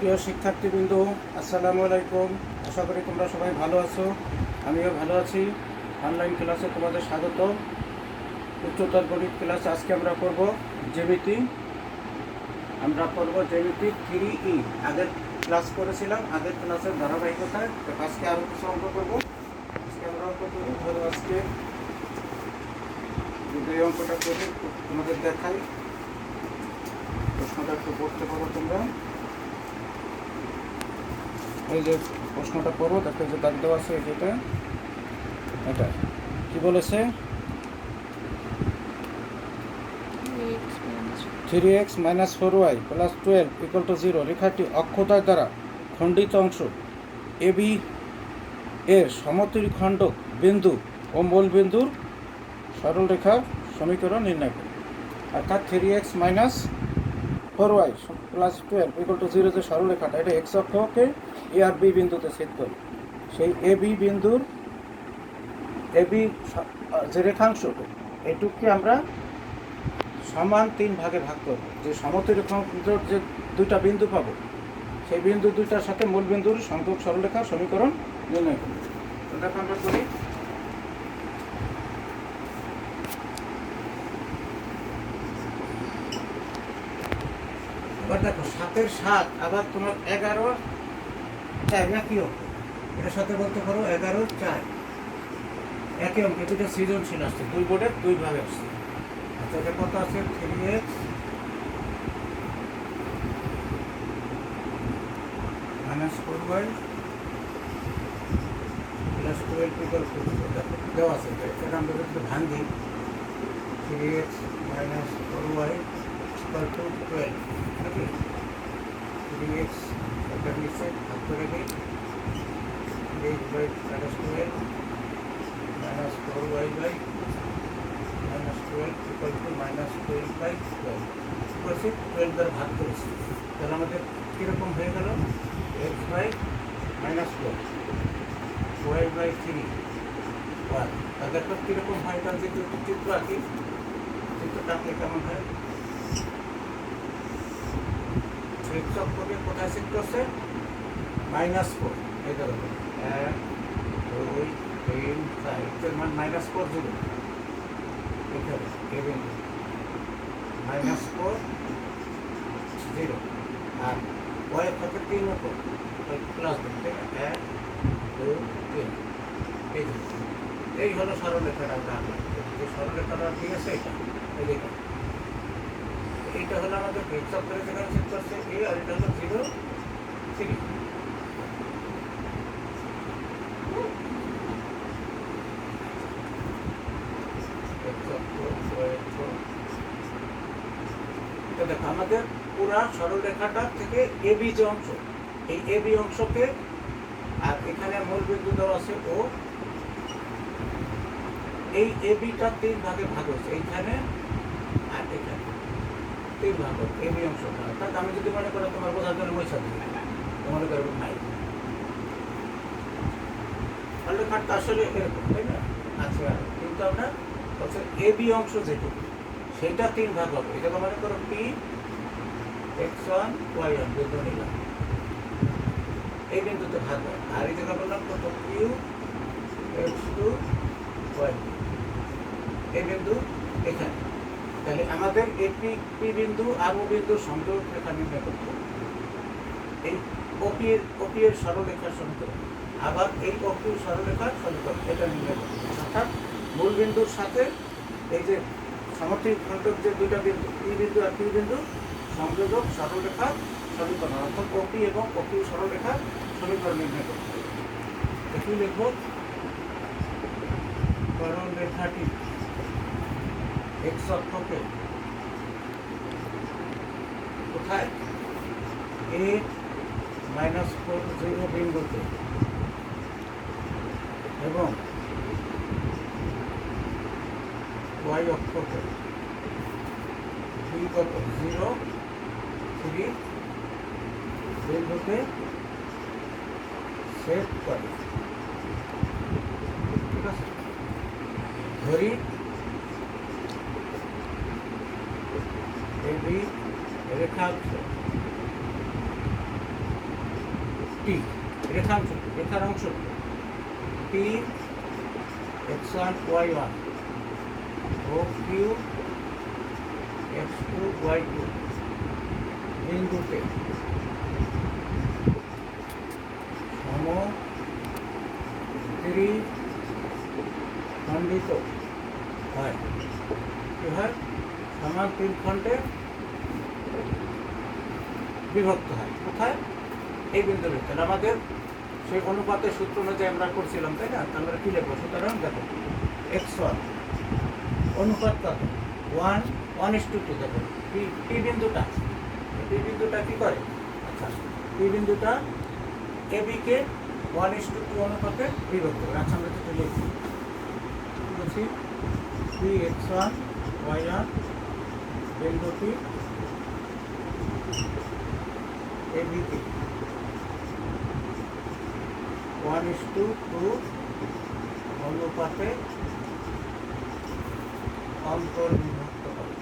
প্রিয় শিক্ষার্থীবৃন্দ, আসসালামু আলাইকুম। আশা করি তোমরা সবাই ভালো আছো, আমিও ভালো আছি। অনলাইন ক্লাসে তোমাদের স্বাগত। উচ্চতর গণিত ক্লাস আজকে আমরা করব জ্যামিতি। জ্যামিতি 3E। আগের ক্লাস করেছিলাম, আগের ক্লাসের ধারাবাহিকতায়। তো আজকে আরও কিছু অঙ্ক করবো। আজকে আমরা অঙ্ক করি, ধরো আজকে যদি এই অঙ্কটা করি তোমাদের দেখাই। প্রশ্নটা একটু পড়তে পারো তোমরা। এই যে প্রশ্নটা পড়ো, দেখো যে দাগ দেওয়া আছে, যেটা এটা কি বলেছে, 3x - 4y + 12 = 0 রেখাটি অক্ষদ্বয় দ্বারা খণ্ডিত অংশ এবি এর সমত্রিখণ্ডক বিন্দু ও মূল বিন্দুর সরলরেখার সমীকরণ নির্ণয় করে। অর্থাৎ 3x - 4y + 12 = 0 যে সরলরেখাটা, এটা এক্স অক্ষকে এ আর বি বিন্দুতে ছেদ করে। সেই এবি বিন্দুর যে রেখাংশটা, এটুককে আমরা সমান 3 ভাগে ভাগ করব। যে সমত্রিখণ্ডক যে দুইটা বিন্দু পাবো, সেই বিন্দু দুইটার সাথে মূল বিন্দুর সংযোগ সরলরেখার সমীকরণ নির্ণয় করব। তো দেখো আমরা করি। এবার দেখো 7-এর 7 আবার তোমার 11-4 একই অঙ্ক। এটার সাথে বলতে পারো 11-4 একই অঙ্ক। দুটো সৃজনশীল আসছে, দুই বোর্ডের দুই ভাগে আসছে। আচ্ছা, এটা কত আছে? 3x - 4y + 12 = দেওয়া আছে। এটা আমরা যদি ভাঙি, 3x - 4y = 12 নাকি? 3x এটা নিচে ভাগ করে দিই, 3x / -12 - 4y / -12 = -12/12 12 দ্বারা ভাগ করেছি। তাহলে আমাদের কীরকম হয়ে গেল? x / -12 y / 3 1। তাদের তো কীরকম হয়? তার যে চিত্র আঁকি, চিত্রটা আঁকলে কেমন হয়? x অক্ষকে কোথায় সেট করছে? -4। এই ধরো 1 2 3 4, এর মান -4 0। এখানে এ বিন্দু -4 0। আর y অক্ষকে 3 অক্ষর প্লাস দিতে 1 2 3। এই হলো সরলরেখাটা। আমরা যে সরলরেখাটা ঠিক আছে, এটা এই দেখুন, এইটা হলো আমাদের x অক্ষরে যেখানে সেট করছে এ, আর এটা হলো 0 3। দেখো আমাদের পুরা সরলরেখাটা থেকে এবি যে অংশ, এই এবি অংশকে, আর এখানে মূল বিন্দু দেওয়া আছে ও, এই এবিটা 3 ভাগে ভাগ হয়েছে। এইখানে আর এখানে 3 ভাগ হবে এবি অংশটা। অর্থাৎ আমি যদি মনে করো তোমার বোঝার জন্য পয়সা দিই, তোমার কারণ নাই, সরলরেখাটা আসলে এরকম, তাই না? আচ্ছা, কিন্তু আমরা বলছি এবি অংশ যেটুকু, সেইটা 3 ভাগ হবে। এটা মনে করো পি x1 y1 বিন্দু নিলাম, এই বিন্দুতে ভাগ হয়। আর এই জায়গা বললাম কত? কিউ x2 y, এই বিন্দু এখানে। তাহলে আমাদের এই পি বিন্দু আর ও বিন্দু সংযোগ রেখা নির্ণয় করতে হবে। এই ওপি এর সরলরেখার সমীকরণ, আবার এই ওপি সরলরেখার সমীকরণ, এটা নির্ণয় করতে হবে। অর্থাৎ মূল বিন্দুর সাথে এই যে সমত্রিখণ্ডক যে দুইটা বিন্দু, পি বিন্দু আর কিউ বিন্দু, সংযোজক সরলরেখার সমীকরণ, অর্থাৎ ওপি এবং ওপি সরলরেখার সমীকরণ নির্ণয় করতে হবে। কি লিখব? সরলরেখাটি এক্স অক্ষকে কোথায়? a -4 0 বিন্দুতে এবং y অক্ষকে কত? 0 3 বিন্দুতে সেট করে। ঠিক আছে, ধরি এবি রেখাংশ টি রেখাংশ রেখার অংশ P x1 y1 O Q x2 y2 বিন্দুতে সম ত্রিখণ্ডিত হয় কি হয় সমান তিন খণ্ডে বিভক্ত হয় কোথায় এই বিন্দুর ভিতরে আমাদের সেই অনুপাতের সূত্র অনুযায়ী আমরা করছিলাম তাই না আমরা কি লিখবো সুতরাং দেখো x1 অনুপাত কত 1:2 দেখো পি বিন্দুটা কি করে আচ্ছা পি বিন্দুটা এবি কে 1:2 অনুপাতে বিভক্ত করে আচ্ছা আমরা যেটা লিখছি বলছি পি x1 y1 বিন্দুটি এবি কে 1:2 অনুপাতে অন্তর্বিভক্ত করে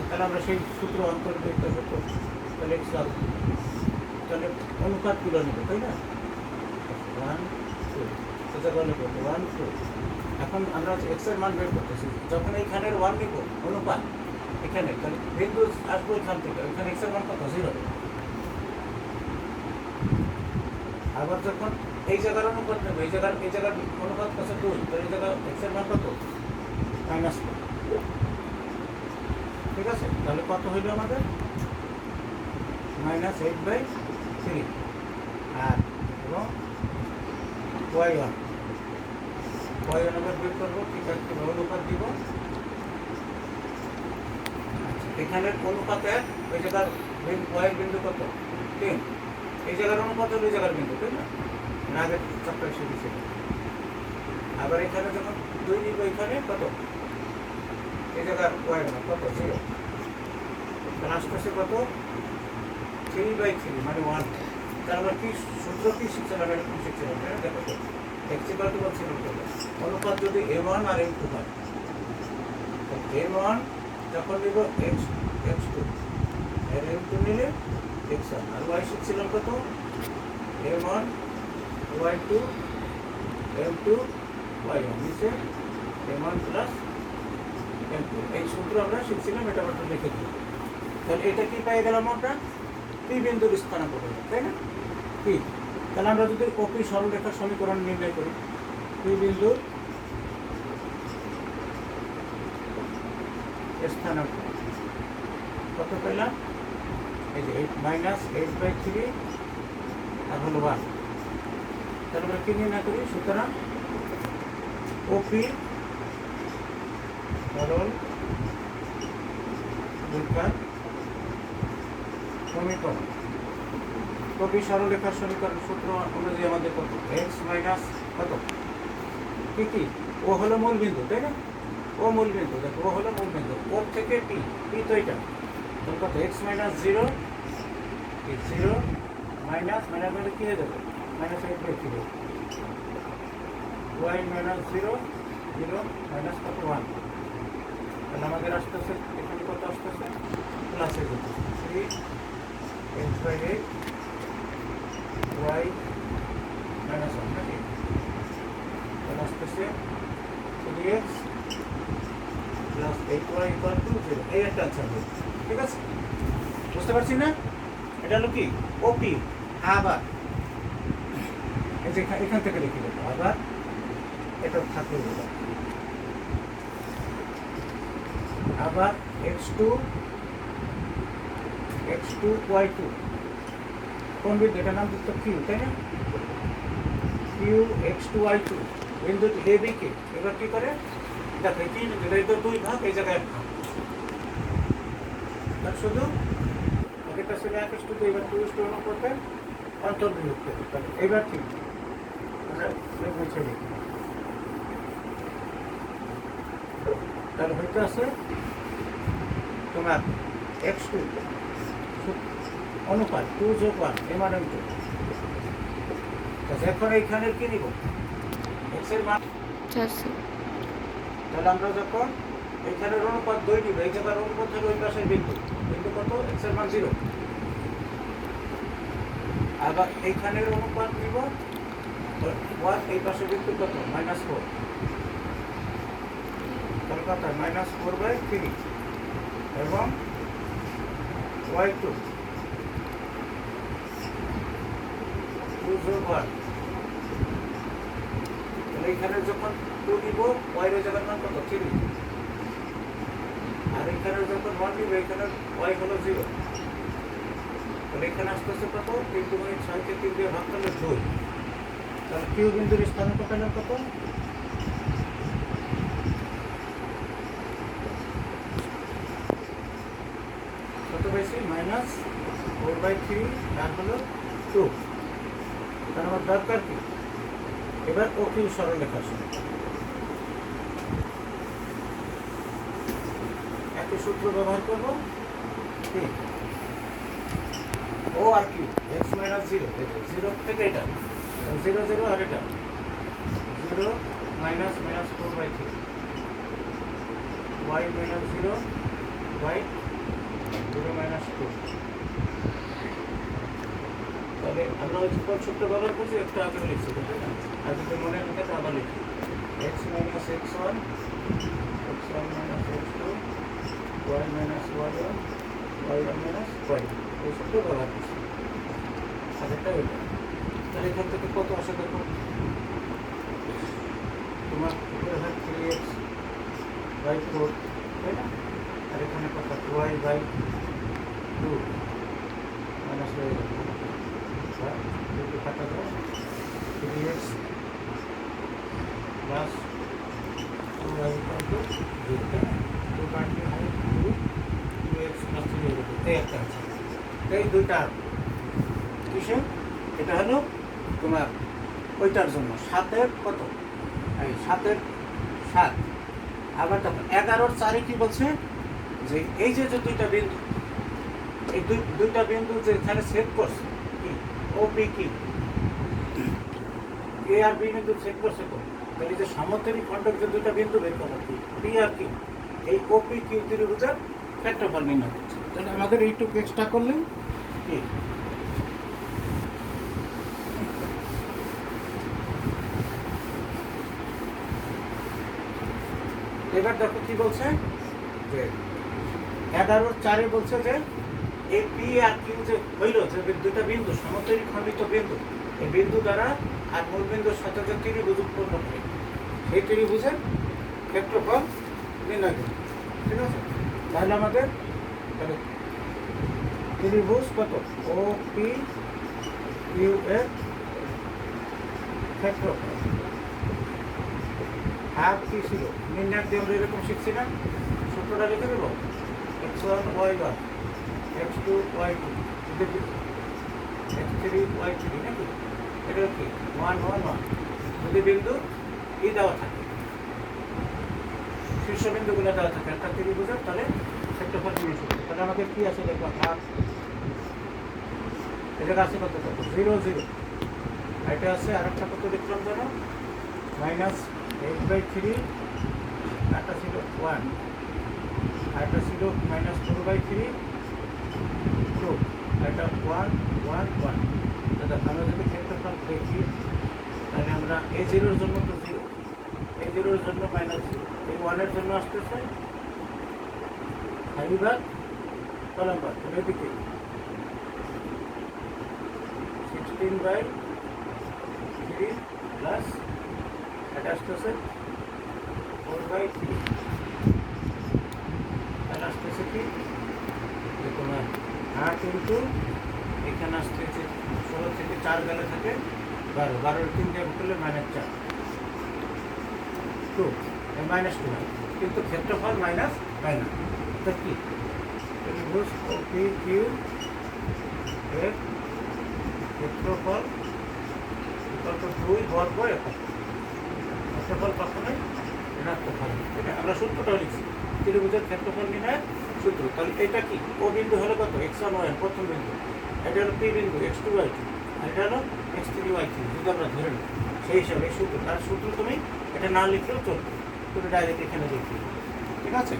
তাহলে আমরা সেই সূত্র অন্তর্ভুক্ত করতে তাহলে তাহলে অনুপাতগুলো নেব তাই না 1 2 বলে 1 2 এখন আমরা এক্স এর মান বের করতেছি যখন এইখানের 1 নিব অনুপাত এখানে তাহলে বিন্দু আসবো এখান থেকে এখানে এক্স এর মান কত 0 আবার যখন এই জায়গার অনুপাত নেব এই জায়গার অনুপাত কত 2 তাহলে এই জায়গা এক্স এর মান কত -2 ঠিক আছে তাহলে কত হইল আমাদের -8/3 আর এবং y1 আবার বের করবো ঠিক আছে অনুপাত দিব এখানের অনুপাতে ওই জায়গার y বিন্দু কত 3 এই জায়গার অনুপাত হলো এই জায়গার বিন্দু তাই না আগের চ্যাপ্টারে শিখেছিল আবার এখানে যখন 2 নিব এখানে কত এই জায়গার y মান কত 0 তাহলে আসতেছে কত 3/3 মানে 1 তাহলে আমরা কি সূত্র কি শিখছিলাম এরকম শিখছিলাম তাই না দেখো তো x = বলছিলাম অনুপাত যদি a1 আর a2 হয় a1 যখন নিব x2 আর a2 নিলে x1 আর y শিখছিলাম কত a1 y2 m2 y1 নিচে a1 প্লাস m2 এই সূত্র আমরা শিখছিলাম এটা আমরা লিখে দিই তাহলে এটা কি পেয়ে গেলাম আমরা পি বিন্দুর স্থানাঙ্ক পেলাম তাই না পি তাহলে আমরা যদি ওপি সরলরেখার সমীকরণ নির্ণয় করি পি বিন্দুর স্থানাঙ্ক কত পেলাম এই যে -8/3 আর হলো 1 তাহলে আমরা কি নির্ণয় করি সুতরাং ওপি সরল রেখার সমীকরণ ওপি সরলরেখার সমীকরণ সূত্র অনুযায়ী আমাদের কত x মাইনাস কত কি ও হলো মূল বিন্দু তাই না ও মূল বিন্দু দেখো ও হলো মূল বিন্দু ওর থেকে পি তো এটা তাহলে কত x মাইনাস 0 মাইনাস মানে কি হয়ে যাবে -8/3 y মাইনাস 0 মাইনাস কত 1 তাহলে আমাদের আসতেছে এখানে কত আসতেছে প্লাস হয়ে যাচ্ছে 3x/8 y মাইনাস 1 নাকি তাহলে আসতেছে 3x প্লাস 8y = 0 এই একটা আনসার হবে ঠিক আছে বুঝতে পারছি না এটা হলো কি ওপি আবার এই যে এখান থেকে লিখে দেবো আবার এটা থাকবে আবার x2 y2 কোন বিন্দু এটার নাম দিতে q তাই না q x2 y2 বিন্দু ab কে এবার কি করে দেখো কি এটা দুই ভাগ এই জায়গায় তার শুধু এটা ছিল 1:2 এবার 2:1 অনুপাতে অন্তর্ভুক্ত তাহলে এবার কি আমরা লিখে দিই তাহলে হইতে আছে তোমার x2 অনুপাত 2/1 m/m2 এখন এইখানের কি নিব x এর মান তাহলে আমরা যখন এখানের অনুপাত 2 নিবে, এই জায়গার অনুপাত হলো ওই পাশের বিন্দু, বিন্দু কত x এর মান 0। আবার এইখানের অনুপাত নিব 1, এই পাশের বিন্দু কত -4, তাহলে কত -4/3 এবং y2 2 যোগ 1, তাহলে এখানে যখন 2 নিব y এর জায়গার মান কত 3, আর এখানে যখন 1 নিব এখানে y হলো 0, তাহলে এখানে আসতেছে কত 3 × 6 কে 3 দিয়ে ভাগ করলে 2, তাহলে কিউ বিন্দুর স্থানাঙ্ক পেলাম কত পাইছি -4/3 আর হলো 2। তার আমার দরকার কি এবার ও কিউ সরলরেখা শুনে একই সূত্র ব্যবহার করব, ঠিক ও আর কিউ x - 0, 0 থেকে এটা 0 0 আর এটা 0 -4/3 y - 0 y 0 - 2। তাহলে আমরা ওই কোন সূত্র ব্যবহার করছি একটু আগে লিখছি, তাই না? আর যদি মনে রাখতে তো আবার লিখি x - x1 x1 - x2 y - y1 y1 - y, এই সূত্র ব্যবহার করছি। আর এটা হইল, তাহলে এখান থেকে কত আসে দেখো, তোমার উপরে হয় 3x/4, তাই না? আর এখানে কত y/2 মাইনাস হয়ে গেল, কাটা যায় 3x plus 2y = 0, 2x plus 3 হয়ে গেল, এই একটা আছে। এই দুইটা কিসে, এটা হলো তোমার ওইটার জন্য 7-এর কত, এই 7-এর 7। আবার দেখো 11-র 4-এ কি বলছে যে এই যে দুইটা বিন্দু, এই দুইটা বিন্দু যে এখানে সেট করছে কি ও পি কিউ, এ আর বি বিন্দু সেট করছে তো, তাহলে যে সমতলী খণ্ডক যে দুইটা বিন্দু বের করা কি পি আর কিউ, এই ও পি কিউ ত্রিভুজের ক্ষেত্রফল নির্ণয় করছে। তাহলে আমাদের এইটুকু এক্সট্রা করলেন কি, এবার দেখো কি বলছে যে 11-র 4-এ বলছে যে এই পি আর কিউ যে হইল যে দুইটা বিন্দু সমতলী খণ্ডিত বিন্দু, এই বিন্দু দ্বারা আর মূল বিন্দুর সাথে যে ত্রিভুজ উৎপন্ন করে সেই ত্রিভুজের ক্ষেত্রফল নির্ণয় করবে, ঠিক আছে? তাহলে আমাদের ত্রিভুজ কত ও পি কিউ এর ক্ষেত্রফল হাফ কি ছিল নির্ণয় দিয়ে আমরা এরকম শিখছি না, সূত্রটা লিখে দেবো x1 y1 x2 y2 x3 y3 নাকি, এটা কি 1 1 1 যদি বিন্দু ই দেওয়া থাকে, শীর্ষবিন্দুগুলো দেওয়া থাকে একটা ত্রিভুজের, তাহলে ক্ষেত্রফল নির্ণয় করতে। তাহলে আমাদের কি আছে দেখো হাফ, এটা আছে কত কত 0 0, এটা আছে আর একটা কত লিখলাম জানো -8/3, একটা ছিল 1, আরেকটা ছিল -4/3 2, এটা 1 1 1। দাদা আমরা যদি ক্ষেত্রফল দেখি তাহলে আমরা এই 0-এর জন্য তো 0, এই 0-এর জন্য -0, এই 1-এর জন্য আসতেছে 5/, এদিকে 16/3 প্লাস এটা আসতেছে 4/3, তাহলে আসতেছে কি যে তোমার 8 ইন্টু এখানে আসতেছে 16 থেকে 4 গেলে থাকে 12, 12-এর 3 দিয়ে করলে -4 2 -2, কিন্তু ক্ষেত্রফল মাইনাস হয় না, তো কি ত্রিভুজ ও পি কিউ এর ক্ষেত্রফল 2 হওয়ার পর ক্ষেত্রফল কখনোই ঋণাত্মক হবে, এটা আমরা সূত্রটা লিখছি ত্রিভুজের ক্ষেত্রফল নির্ণয়ের সূত্র। তাহলে এটা কি ও বিন্দু হলো কত x1 y1 প্রথম বিন্দু, এটা হলো পি বিন্দু x2 y2, আর এটা হলো x3 y3, যদি আমরা ধরে নিই সেই হিসাবে এই সূত্র, তার সূত্র তুমি এটা না লিখলেও চলবে, তুমি ডাইরেক্ট এখানে লিখবে। ঠিক আছে?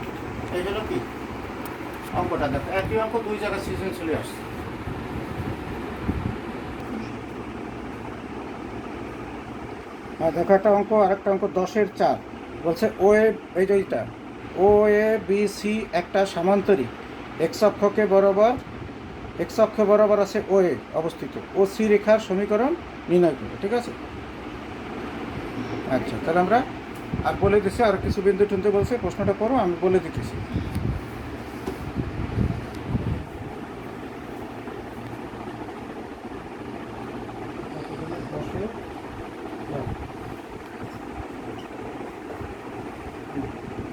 এই হলো কি অঙ্কটা, দেখো একই অঙ্ক দুই জায়গায় সৃজনশীলে আসছে। দেখো একটা অঙ্ক, আরেকটা অঙ্ক 10-এর 4 বলছে ও এ, এই যে এইটা ও এ বি সি একটা সামান্তরিক এক্স অক্ষকে বরাবর, এক্স অক্ষ বরাবর আছে ও এ অবস্থিত, ও সি রেখার সমীকরণ নির্ণয় করবে। ঠিক আছে? আচ্ছা, তাহলে আমরা আর বলে দিচ্ছি, আর কিছু বিন্দু টুনতে বলছে, প্রশ্নটা করো, আমি বলে দিতেছি।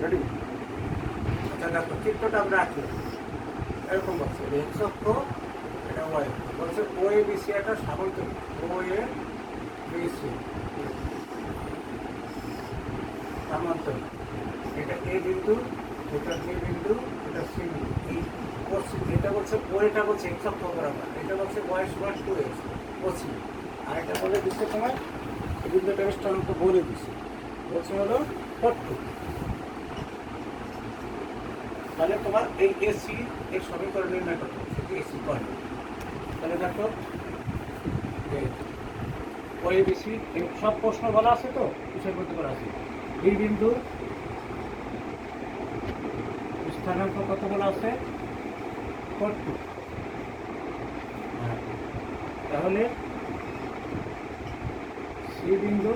রেডি? আচ্ছা দেখো চিত্রটা আমরা আঁকি, এরকম বলছে এক্স অক্ষ, এটা ওয়াই, বলছে ও এ বি সি একটা সামান্তরিক, ও এ বি সি সামান্তরিক, এটা এ বিন্দু, এটা বি বিন্দু, এটা সি বিন্দু, এই এটা বলছে ও, এটা বলছে এক্স অক্ষ বরাবর, এটা বলছে ওয়াই সমান 2x ও সি, আর এটা বলে দিচ্ছে তোমার এই বিন্দুটা স্থানাঙ্ক বলে দিচ্ছে, বলছে হলো 42। তাহলে তোমার এই এসি এর সমীকরণ নির্ণয় করতে হবে, সেটি এসি পয়েন্ট। তাহলে দেখো ওই বিসি সব প্রশ্ন বলা আছে, তো কিসের মধ্যে বলা আছে, বি বিন্দু স্থানাঙ্ক কত বলা আছে, 42। তাহলে সি বিন্দু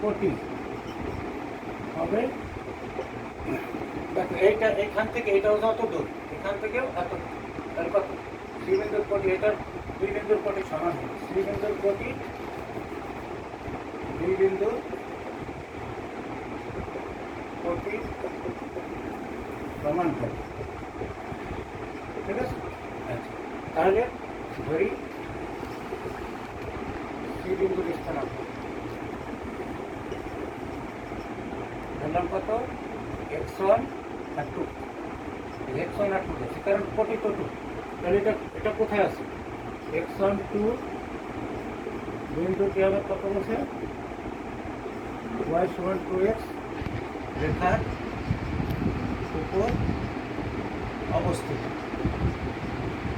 কোটি হবে, দেখো এইটা এখান থেকে এটাও যত দূর, এখান থেকেও এত দূর, তাহলে কত, সি বিন্দুর কোটি, এটার দুই বিন্দুর কোটি সমান হবে, সি বিন্দুর কোটি দুই বিন্দুর কোটি সমান হবে। ঠিক আছে? আচ্ছা, তাহলে ধরি সি বিন্দুর স্থানাঙ্ক ধরলাম কত, x1 আর 2, x1 আর 2 আছে, কারণ কোটি তো 2, তাহলে এটা কোথায় আছে, x1 2 বিন্দু কি হবে, কত বলছে, y সমান 2x রেখার উপর অবস্থিত।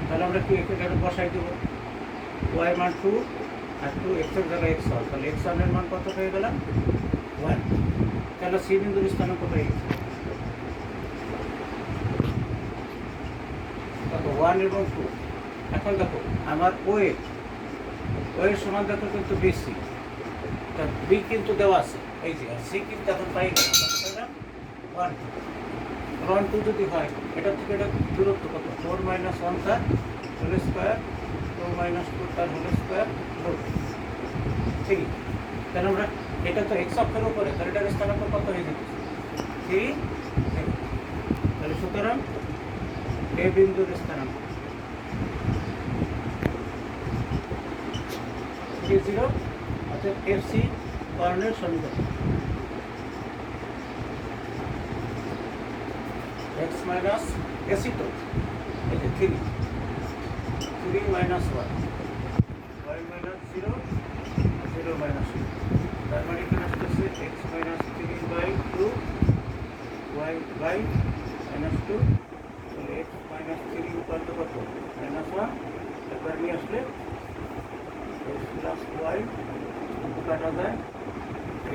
তাহলে আমরা কি এখানে বসাই দেবো, y মান 2 আর 2 x এর জায়গায় x1, তাহলে x1 এর মান কত হয়ে গেল, 1। তাহলে সি বিন্দুর স্থানাঙ্ক হয়ে গেছে দেখো 1 এবং 2। এখন দেখো আমার ও এর সমান দেখো কিন্তু বেশি, তা বি কিন্তু দেওয়া আছে এই যে, আর সি কিন্তু এখন পাই গেল 1 1 2 যদি হয়, এটা থেকে এটা দূরত্ব কত, 4 - 1 তার হোল স্কোয়ার, 2 - 2 তার হোল স্কোয়ার, ঠিক। তাহলে আমরা এটা তো এক্স অক্ষের উপরে, তাহলে এটার স্থানাঙ্ক কত হয়ে যেতে, 3। তাহলে সুতরাং এ বিন্দুর স্থানাঙ্ক 3 0, অর্থাৎ এফসি কর্ণের সমীকরণ x মাইনাস এসি, তো এই যে 3 - 1 y মাইনাস 0 0 মাইনাস 0, তার মানে এখানে আসতেছে x minus 3/2 y by minus 2, তাহলে x মাইনাস 3 উপান্ত কত, -1, একবার নিয়ে আসলে x প্লাস y কাটা যায়,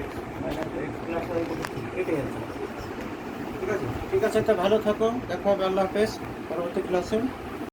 x minus x plus y, এটাই আছে। ঠিক আছে? ঠিক আছে, তো ভালো থাকো, দেখা হবে, আল্লাহ হাফেজ, পরবর্তী ক্লাসে।